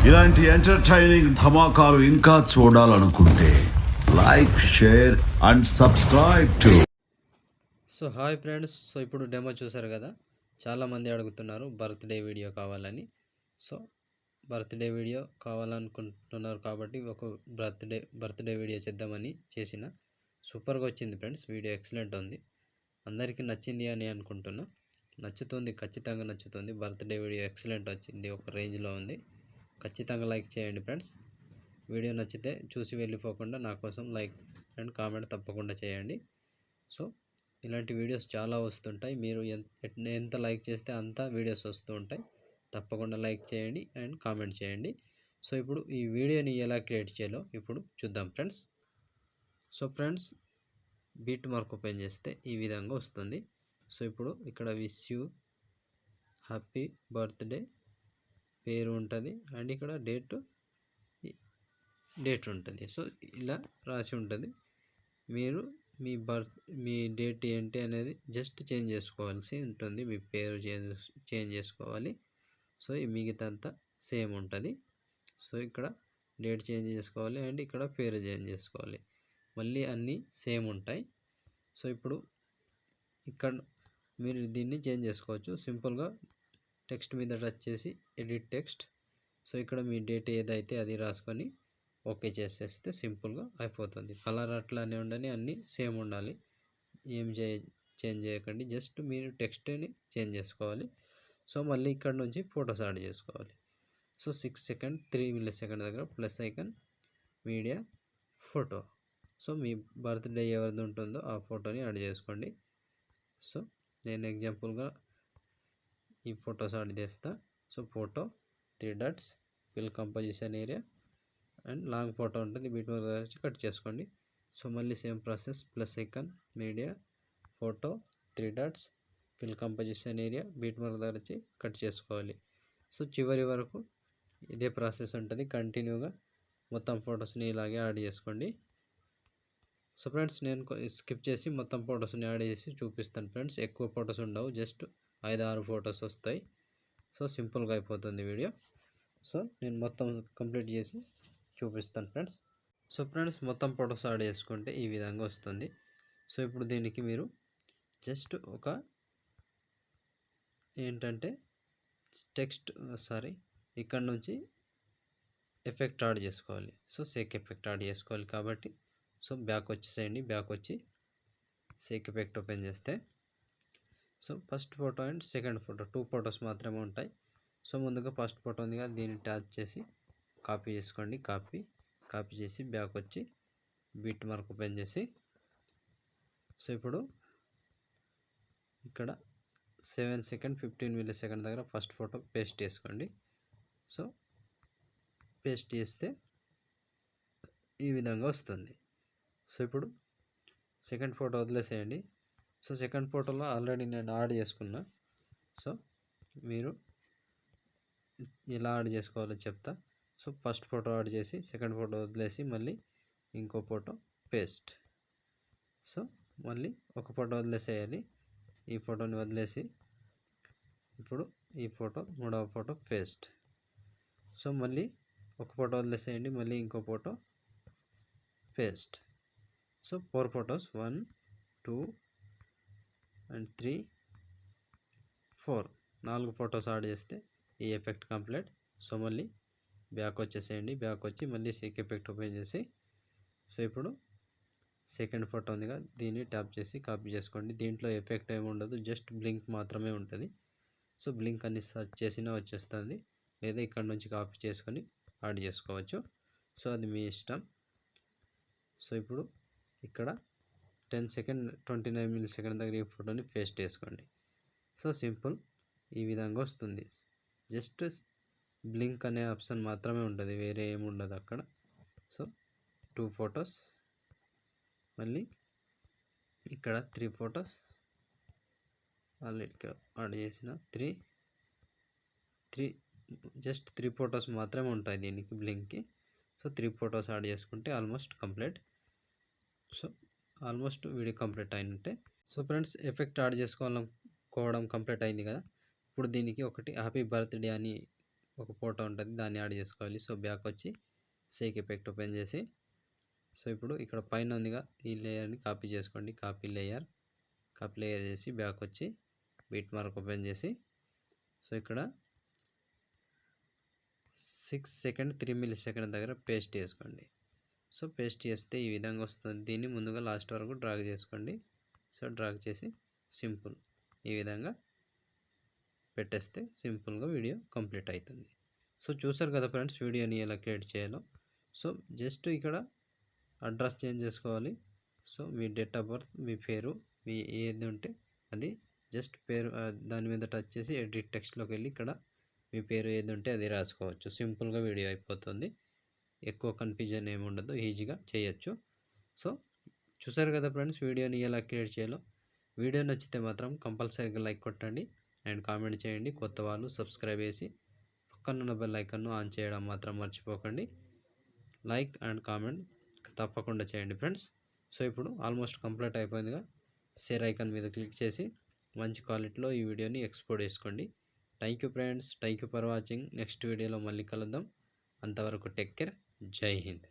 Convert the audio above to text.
ఇలాంటి ఎంటర్టైనింగ్ ధమాకాలు ఇంకా చూడాలనుకుంటే like, share and subscribe to. So hi friends, so ఇప్పుడు డెమో చూసారు కదా, చాలామంది అడుగుతున్నారు బర్త్డే వీడియో కావాలని. సో బర్త్డే వీడియో కావాలనుకుంటున్నారు కాబట్టి ఒక బర్త్డే వీడియో చేద్దామని చేసిన. సూపర్గా వచ్చింది ఫ్రెండ్స్, వీడియో ఎక్సలెంట్ ఉంది. అందరికీ నచ్చింది అని అనుకుంటున్నా. నచ్చుతుంది, ఖచ్చితంగా నచ్చుతుంది. బర్త్డే వీడియో ఎక్సలెంట్ వచ్చింది, ఒక రేంజ్లో ఉంది. ఖచ్చితంగా లైక్ చేయండి ఫ్రెండ్స్. వీడియో నచ్చితే చూసి వెళ్ళిపోకుండా నా కోసం లైక్ అండ్ కామెంట్ తప్పకుండా చేయండి. సో ఇలాంటి వీడియోస్ చాలా వస్తుంటాయి. మీరు ఎంత లైక్ చేస్తే అంత వీడియోస్ వస్తూ ఉంటాయి. తప్పకుండా లైక్ చేయండి అండ్ కామెంట్ చేయండి. సో ఇప్పుడు ఈ వీడియోని ఎలా క్రియేట్ చేయాలో ఇప్పుడు చూద్దాం friends. So friends, beat mark open చేస్తే ఈ విధంగా వస్తుంది. సో ఇప్పుడు ఇక్కడ విష్ యూ హ్యాపీ బర్త్డే పేరు ఉంటుంది అండ్ ఇక్కడ డేట్ ఉంటుంది. సో ఇలా రాసి ఉంటుంది. మీరు మీ డేట్ ఏంటి అనేది జస్ట్ చేంజ్ చేసుకోవాల్సి ఉంటుంది. మీ పేరు చేంజ్ చేసుకోవాలి. సో ఈ మిగతా అంతా సేమ్ ఉంటుంది. సో ఇక్కడ డేట్ చేంజ్ చేసుకోవాలి అండ్ ఇక్కడ పేరు చేంజ్ చేసుకోవాలి. మళ్ళీ అన్నీ సేమ్ ఉంటాయి. సో ఇప్పుడు ఇక్కడ మీరు దీన్ని చేంజ్ చేసుకోవచ్చు. సింపుల్గా టెక్స్ట్ మీద టచ్ చేసి ఎడిట్ టెక్స్ట్. సో ఇక్కడ మీ డేట్ ఏదైతే అది రాసుకొని ఓకే చేసేస్తే సింపుల్గా అయిపోతుంది. కలర్ అట్లానే ఉండని, అన్నీ సేమ్ ఉండాలి. ఏం చేంజ్ చేయకండి, జస్ట్ మీరు టెక్స్ట్ని చేంజ్ చేసుకోవాలి. సో మళ్ళీ ఇక్కడ నుంచి ఫొటోస్ యాడ్ చేసుకోవాలి. సో 6 సెకండ్ 3 మిల్లీ సెకండ్ దగ్గర plus icon media photo. So మీ బర్త్డే ఎవరిది ఉంటుందో ఆ ఫోటోని యాడ్ చేసుకోండి. సో నేను ఎగ్జాంపుల్గా ఈ ఫొటోస్ యాడ్ చేస్తా. So photo 3 dots fill composition area and long photo ఉంటుంది, బీట్ మార్క్ దగ్గర వచ్చి కట్ చేసుకోండి. సో మళ్ళీ same process, plus icon media photo 3 dots fill composition area beat mark దగ్గర వచ్చి కట్ చేసుకోవాలి. సో చివరి వరకు ఇదే ప్రాసెస్ ఉంటుంది. కంటిన్యూగా మొత్తం ఫొటోస్ని ఇలాగే యాడ్ చేసుకోండి. సో ఫ్రెండ్స్, నేను స్కిప్ చేసి మొత్తం ఫొటోస్ని యాడ్ చేసి చూపిస్తాను ఫ్రెండ్స్. ఎక్కువ ఫొటోస్ ఉండవు, జస్ట్ 5-6 ఫొటోస్ వస్తాయి. సో సింపుల్గా అయిపోతుంది వీడియో. సో నేను మొత్తం కంప్లీట్ చేసి చూపిస్తాను ఫ్రెండ్స్. సో ఫ్రెండ్స్, మొత్తం ఫొటోస్ యాడ్ చేసుకుంటే ఈ విధంగా వస్తుంది. సో ఇప్పుడు దీనికి మీరు జస్ట్ ఒక ఏంటంటే టెక్స్ట్ ఇక్కడ నుంచి ఎఫెక్ట్ యాడ్ చేసుకోవాలి. సో షేక్ ఎఫెక్ట్ యాడ్ చేసుకోవాలి కాబట్టి సో బ్యాక్ వచ్చేసేయండి. బ్యాక్ వచ్చి షేక్ ఎఫెక్ట్ ఓపెన్ చేస్తే so first photo and second photo 2 photos మాత్రమే ఉంటాయి. సో ముందుగా ఫస్ట్ ఫోటో ఉంది కదా, దీన్ని ట్యాప్ చేసి కాపీ చేసుకోండి. కాపీ చేసి బ్యాక్ వచ్చి బీట్ మార్క్ ఓపెన్ చేసి సో ఇప్పుడు ఇక్కడ 7 సెకండ్ 15 మిల్లీ సెకండ్ దగ్గర ఫస్ట్ ఫోటో పేస్ట్ చేసుకోండి. సో పేస్ట్ చేస్తే ఈ విధంగా వస్తుంది. సో ఇప్పుడు సెకండ్ ఫోటో వదిలేసేయండి. సో సెకండ్ ఫోటోలో ఆల్రెడీ నేను యాడ్ చేసుకున్నా. సో మీరు ఎలా యాడ్ చేసుకోవాలో చెప్తా. సో ఫస్ట్ ఫోటో యాడ్ చేసి సెకండ్ ఫోటో వదిలేసి మళ్ళీ ఇంకో ఫోటో పేస్ట్. సో మళ్ళీ ఒక ఫోటో వదిలేసేయాలి. ఈ ఫోటోని వదిలేసి ఇప్పుడు ఈ ఫోటో మూడవ ఫోటో పేస్ట్. సో మళ్ళీ ఒక ఫోటో వదిలేసేయండి, మళ్ళీ ఇంకో photo paste. So 4 photos 1 2 and 3 4 4 photos add చేస్తే ఈ ఎఫెక్ట్ కంప్లీట్. సో మళ్ళీ బ్యాక్ వచ్చేసేయండి. బ్యాక్ వచ్చి మళ్ళీ షేక్ ఎఫెక్ట్ ఓపెన్ చేసి సో ఇప్పుడు సెకండ్ ఫోటో ఉందిగా, దీన్ని ట్యాప్ చేసి కాపీ చేసుకోండి. దీంట్లో ఎఫెక్ట్ ఏమి ఉండదు, జస్ట్ బ్లింక్ మాత్రమే ఉంటుంది. సో బ్లింక్ అని సెర్చ్ చేసినా వచ్చేస్తుంది, లేదా ఇక్కడ నుంచి కాపీ చేసుకొని యాడ్ చేసుకోవచ్చు. సో అది మీ ఇష్టం. సో ఇప్పుడు ఇక్కడ 10 సెకండ్ 29 మిల్లీ సెకండ్ దగ్గర ఈ ఫోటోని పేస్ట్ చేసుకోండి. సో సింపుల్, ఈ విధంగా వస్తుంది. జస్ట్ బ్లింక్ అనే ఆప్షన్ మాత్రమే ఉంటుంది, వేరే ఏమి ఉండదు అక్కడ. సో 2 ఫొటోస్, మళ్ళీ ఇక్కడ 3 ఫొటోస్ ఆల్రెడీ యాడ్ చేసిన 3 జస్ట్ 3 ఫొటోస్ మాత్రమే ఉంటాయి దీనికి బ్లింక్కి. సో 3 ఫొటోస్ యాడ్ చేసుకుంటే almost complete. So almost video complete అయినట్టే. సో ఫ్రెండ్స్, ఎఫెక్ట్ యాడ్ కోవడం కంప్లీట్ అయింది కదా. ఇప్పుడు దీనికి ఒకటి హ్యాపీ బర్త్డే అని ఒక ఫోటో ఉంటుంది, దాన్ని యాడ్ చేసుకోవాలి. సో బ్యాక్ వచ్చి షేక్ ఎఫెక్ట్ ఓపెన్ చేసి, సో ఇప్పుడు ఇక్కడ పైన ఉందిగా ఈ లేయర్ని కాపీ చేసుకోండి. కాపీ లేయర్ చేసి బ్యాక్ వచ్చి బీట్ మార్క్ ఓపెన్ చేసి, సో ఇక్కడ 6 సెకండ్ 3 మిల్లీ సెకండ్ దగ్గర పేస్ట్ చేసుకోండి. సో పేస్ట్ చేస్తే ఈ విధంగా వస్తుంది. దీన్ని ముందుగా లాస్ట్ వరకు డ్రాగ్ చేసుకోండి. సో డ్రాగ్ చేసి సింపుల్ ఈ విధంగా పెట్టేస్తే సింపుల్గా వీడియో కంప్లీట్ అవుతుంది. సో చూసారు కదా ఫ్రెండ్స్ వీడియోని ఎలా క్రియేట్ చేయాలో. సో జస్ట్ ఇక్కడ అడ్రస్ చేంజ్ చేసుకోవాలి. సో మీ డేట్ ఆఫ్ బర్త్, మీ పేరు, మీ ఏది ఉంటే అది జస్ట్ పేరు దాని మీద టచ్ చేసి ఎడిట్ టెక్స్ట్లోకి వెళ్ళి ఇక్కడ మీ పేరు ఏది ఉంటే అది రాసుకోవచ్చు. సింపుల్గా వీడియో అయిపోతుంది. ఎక్కువ కన్ఫ్యూజన్ ఏమి ఉండదు, ఈజీగా చేయొచ్చు. సో చూసారు కదా ఫ్రెండ్స్ వీడియోని ఎలా క్రియేట్ చేయాలో. వీడియో నచ్చితే మాత్రం కంపల్సరీగా లైక్ కొట్టండి అండ్ కామెంట్ చేయండి. కొత్త వాళ్ళు సబ్స్క్రైబ్ చేసి పక్కనున్న బెల్ ఐకాన్ను ఆన్ చేయడం మాత్రం మర్చిపోకండి. లైక్ అండ్ కామెంట్ తప్పకుండా చేయండి ఫ్రెండ్స్. సో ఇప్పుడు ఆల్మోస్ట్ కంప్లీట్ అయిపోయిందిగా. షేర్ ఐకాన్ మీద క్లిక్ చేసి మంచి క్వాలిటీలో ఈ వీడియోని ఎక్స్పోర్ట్ చేసుకోండి. Thank you friends, thank you for watching. Next వీడియోలో మళ్ళీ కలుద్దాం. అంతవరకు టేక్ కేర్. జై హింద్.